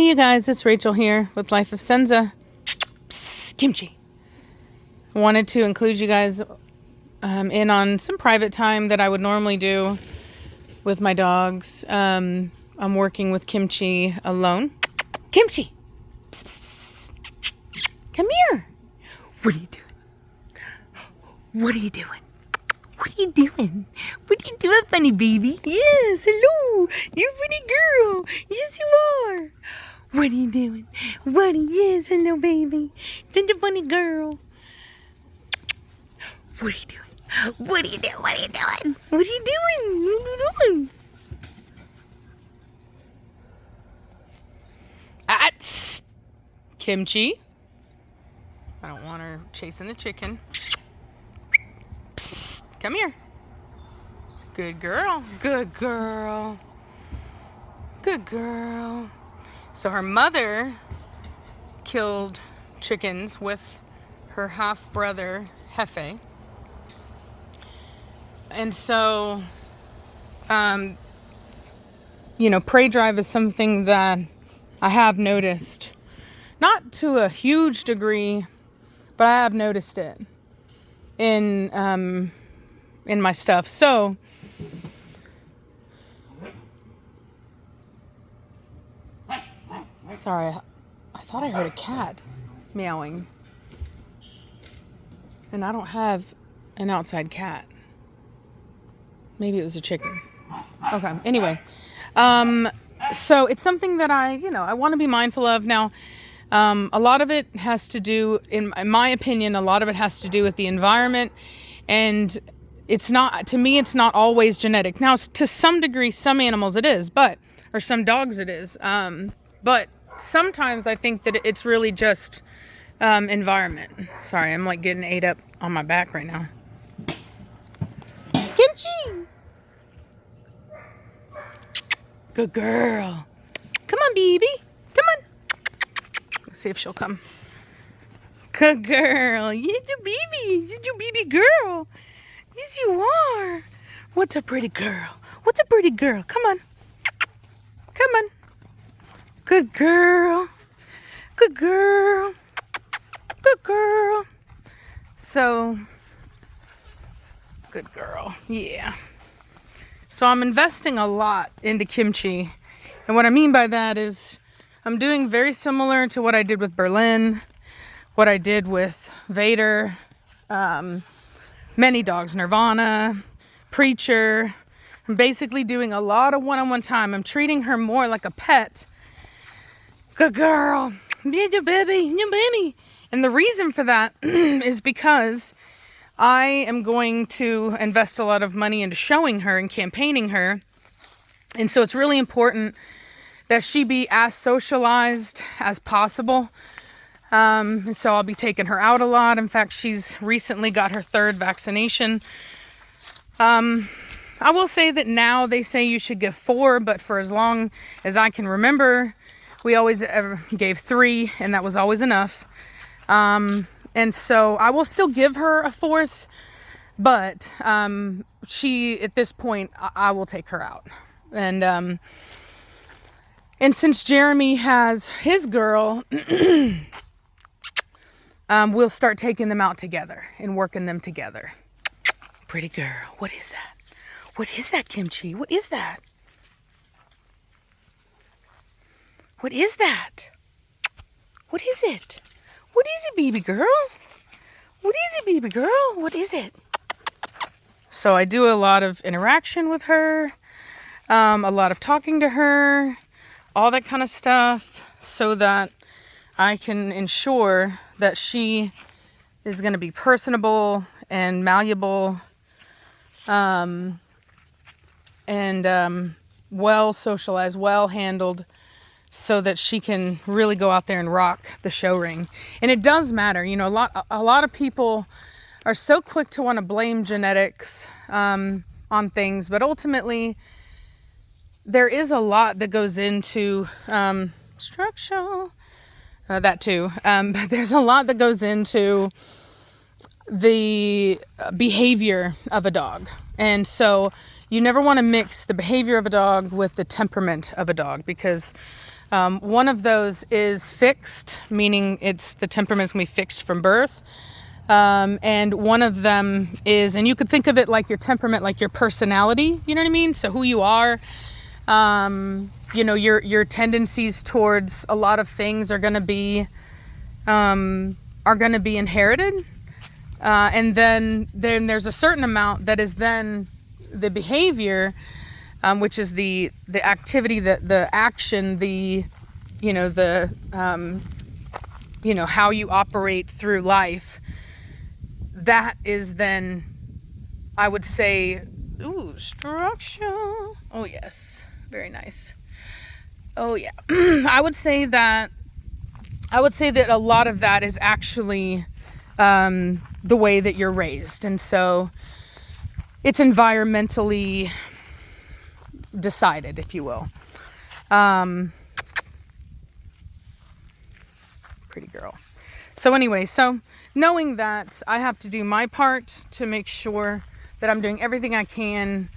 Hey you guys, it's Rachel here with Life of Senza. Kimchi. I wanted to include you guys in on some private time that I would normally do with my dogs. I'm working with Kimchi alone. Kimchi! Come here! What are you doing? What are you doing? What are you doing? What are you doing, funny baby? Yes, hello! You're a pretty girl! Yes, you are! What are you doing? What? Yes, hello, baby. Such a funny girl. What are you doing? What are you doing? What are you doing? What are you doing? What are you doing? Kimchi. I don't want her chasing the chicken. Come here. Good girl. Good girl. Good girl. So her mother killed chickens with her half-brother, Hefe. And so, prey drive is something that I have noticed. Not to a huge degree, but I have noticed it in my stuff. So, sorry, I thought I heard a cat meowing. And I don't have an outside cat. Maybe it was a chicken. Okay, anyway. So it's something that I want to be mindful of. Now, a lot of it has to do, in my opinion, a lot of it has to do with the environment. And to me, it's not always genetic. Now, to some degree, some animals it is, or some dogs it is. But sometimes I think that it's really just environment. Sorry, I'm like getting ate up on my back right now. Kimchi! Good girl. Come on, baby. Come on. Let's see if she'll come. Good girl. You're a baby. You're a baby girl. Yes, you are. What's a pretty girl? What's a pretty girl? Come on. Come on. Good girl. Good girl. Good girl. So, good girl. Yeah. So I'm investing a lot into Kimchi. And what I mean by that is I'm doing very similar to what I did with Berlin, what I did with Vader, many dogs, Nirvana, Preacher. I'm basically doing a lot of one-on-one time. I'm treating her more like a pet. Good girl. Your baby. Your baby. And the reason for that is because I am going to invest a lot of money into showing her and campaigning her. And so it's really important that she be as socialized as possible. And so I'll be taking her out a lot. In fact, she's recently got her 3rd vaccination. I will say that now they say you should give 4, but for as long as I can remember, we always gave 3, and that was always enough. And so I will still give her a 4th, but at this point, I will take her out. And since Jeremy has his girl, we'll start taking them out together and working them together. Pretty girl. What is that? What is that, Kimchi? What is that? What is that? What is it? What is it, baby girl? What is it, baby girl? What is it? So I do a lot of interaction with her, a lot of talking to her, all that kind of stuff, so that I can ensure that she is going to be personable and malleable, and well socialized, well handled, so that she can really go out there and rock the show ring. And it does matter. A lot of people are so quick to want to blame genetics on things, but ultimately there is a lot that goes into structure, that too. But there's a lot that goes into the behavior of a dog. And so you never want to mix the behavior of a dog with the temperament of a dog, because One of those is fixed, meaning the temperament is going to be fixed from birth. And one of them is, and you could think of it like your temperament, like your personality, you know what I mean? So who you are, your tendencies towards a lot of things are going to be inherited. And then there's a certain amount that is then the behavior, which is the activity, the action, how you operate through life. That is then, I would say, structure. Oh yes, very nice. Oh yeah. I would say that a lot of that is actually the way that you're raised, and so it's environmentally decided, if you will. Pretty girl. So anyway, knowing that I have to do my part to make sure that I'm doing everything I can,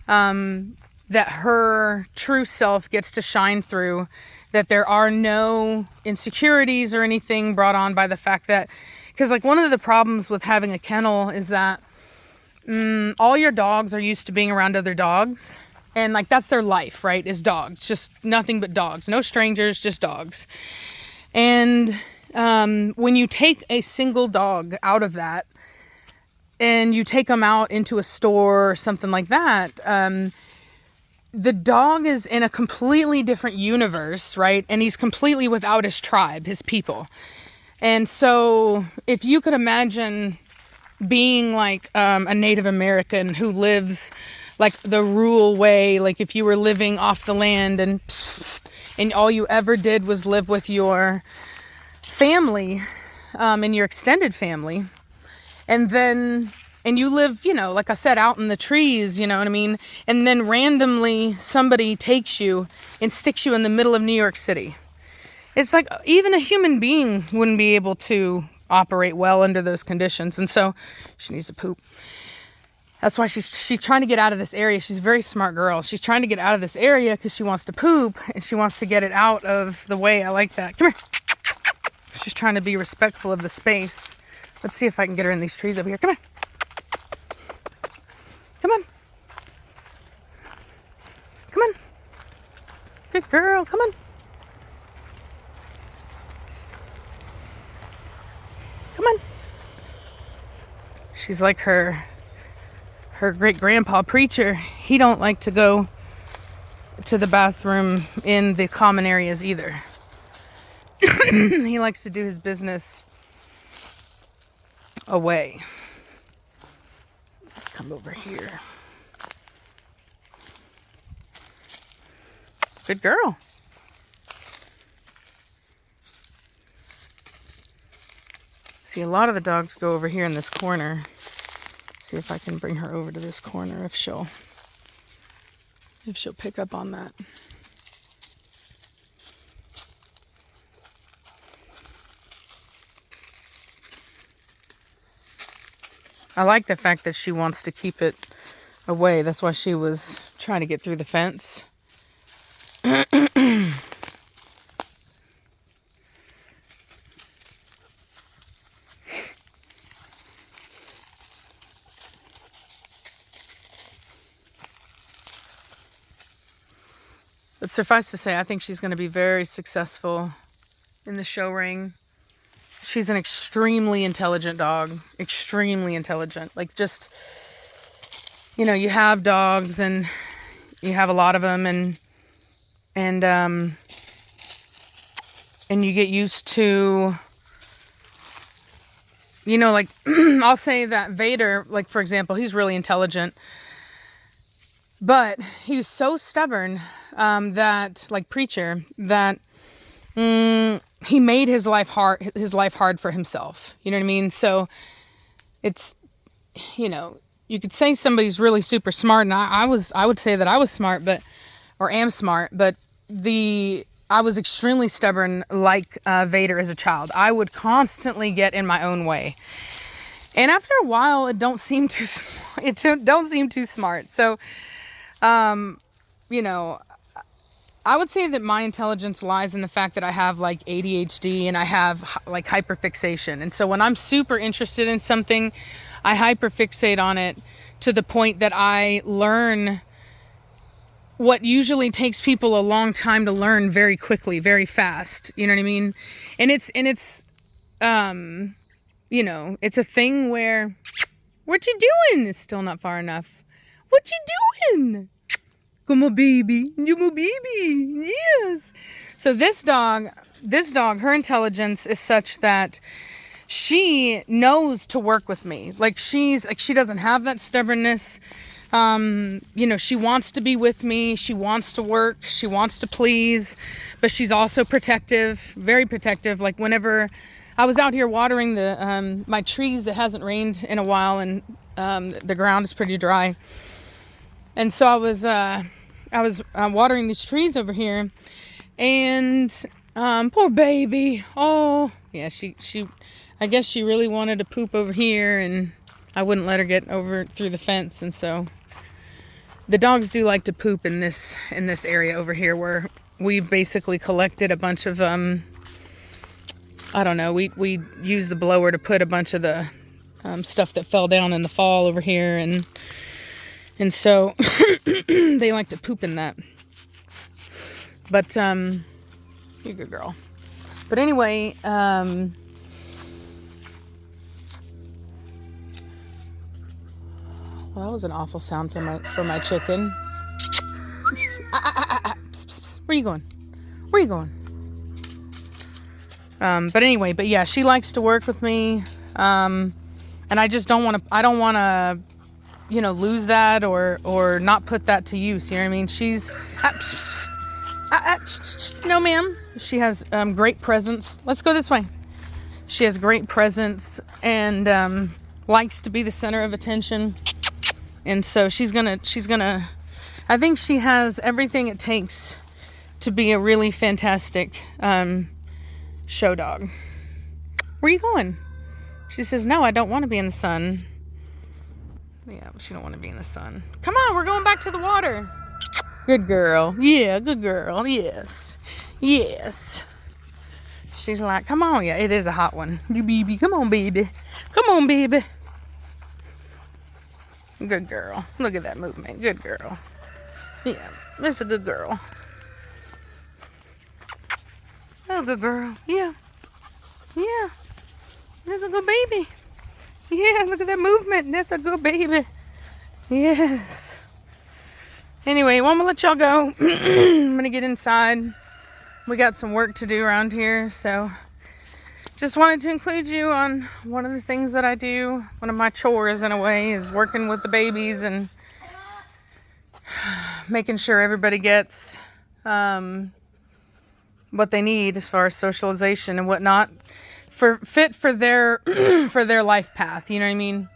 that her true self gets to shine through, that there are no insecurities or anything brought on by the fact that, because like one of the problems with having a kennel is that all your dogs are used to being around other dogs, and like that's their life, right? Is dogs, just nothing but dogs, no strangers, just dogs. And when you take a single dog out of that and you take them out into a store or something like that, the dog is in a completely different universe, right? And he's completely without his tribe, his people. And so if you could imagine being like a Native American who lives like the rural way, like if you were living off the land and all you ever did was live with your family and your extended family, and you live, like I said, out in the trees, you know what I mean? And then randomly somebody takes you and sticks you in the middle of New York City. It's like even a human being wouldn't be able to operate well under those conditions. And so she needs to poop. That's why she's trying to get out of this area. She's a very smart girl. She's trying to get out of this area because she wants to poop and she wants to get it out of the way. I like that. Come here. She's trying to be respectful of the space. Let's see if I can get her in these trees over here. Come on. Come on. Come on. Good girl. Come on. Come on. She's like her great grandpa preacher. He don't like to go to the bathroom in the common areas either. He likes to do his business away. Let's come over here. Good girl. See, a lot of the dogs go over here in this corner. See if I can bring her over to this corner if she'll pick up on that. I like the fact that she wants to keep it away. That's why she was trying to get through the fence. But suffice to say, I think she's going to be very successful in the show ring. She's an extremely intelligent dog. Extremely intelligent. Like just, you have dogs and you have a lot of them and you get used to, like I'll say that Vader, like for example, he's really intelligent. But he was so stubborn that, like Preacher, that he made his life hard for himself. You know what I mean? So it's, you could say somebody's really super smart, and I would say that I was smart, am smart, but I was extremely stubborn, like Vader as a child. I would constantly get in my own way. And after a while, it don't seem too smart. So, I would say that my intelligence lies in the fact that I have like ADHD and I have like hyperfixation. And so when I'm super interested in something, I hyperfixate on it to the point that I learn what usually takes people a long time to learn very quickly, very fast. You know what I mean? And it's you know, it's a thing where, what you doing? It's still not far enough. What you doing? Come on, baby. You my baby. Yes. So this dog, her intelligence is such that she knows to work with me. Like she doesn't have that stubbornness. You know, she wants to be with me. She wants to work. She wants to please, but she's also protective, very protective. Like whenever I was out here watering my trees, it hasn't rained in a while and the ground is pretty dry. And so I was watering these trees over here, and poor baby. Oh, yeah, she I guess she really wanted to poop over here, and I wouldn't let her get over through the fence. And so the dogs do like to poop in this area over here, where we've basically collected a bunch of I don't know, we used the blower to put a bunch of the stuff that fell down in the fall over here, and so they like to poop in that. But you're a good girl. But anyway, well, that was an awful sound for my chicken. Psst, psst, psst. Where you going? Where you going? But anyway, but yeah, she likes to work with me. And I just don't want to, you know, lose that or not put that to use. You know what I mean? She's, no ma'am. She has, great presence. Let's go this way. She has great presence and, likes to be the center of attention. And so she's gonna, I think she has everything it takes to be a really fantastic, show dog. Where are you going? She says, no, I don't want to be in the sun. Yeah, she don't want to be in the sun. Come on, we're going back to the water. Good girl. Yeah, good girl. Yes. Yes. She's like, come on. Yeah, it is a hot one. You baby. Come on, baby. Come on, baby. Good girl. Look at that movement. Good girl. Yeah, that's a good girl. Oh, good girl. Yeah. Yeah. That's a good baby. Yeah, look at that movement. That's a good baby. Yes. Anyway, well, I'm going to let y'all go. I'm going to get inside. We got some work to do around here, so just wanted to include you on one of the things that I do. One of my chores, in a way, is working with the babies and making sure everybody gets what they need as far as socialization and whatnot for their for their life path. You know what I mean?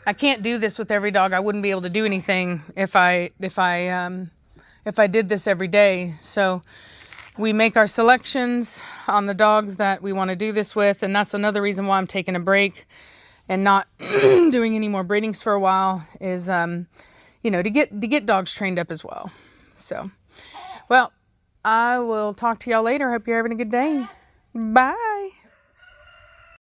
I can't do this with every dog. I wouldn't be able to do anything if I did this every day. So we make our selections on the dogs that we want to do this with, and that's another reason why I'm taking a break and not doing any more breedings for a while is you know, to get dogs trained up as well. So, well, I will talk to y'all later. Hope you're having a good day. Bye.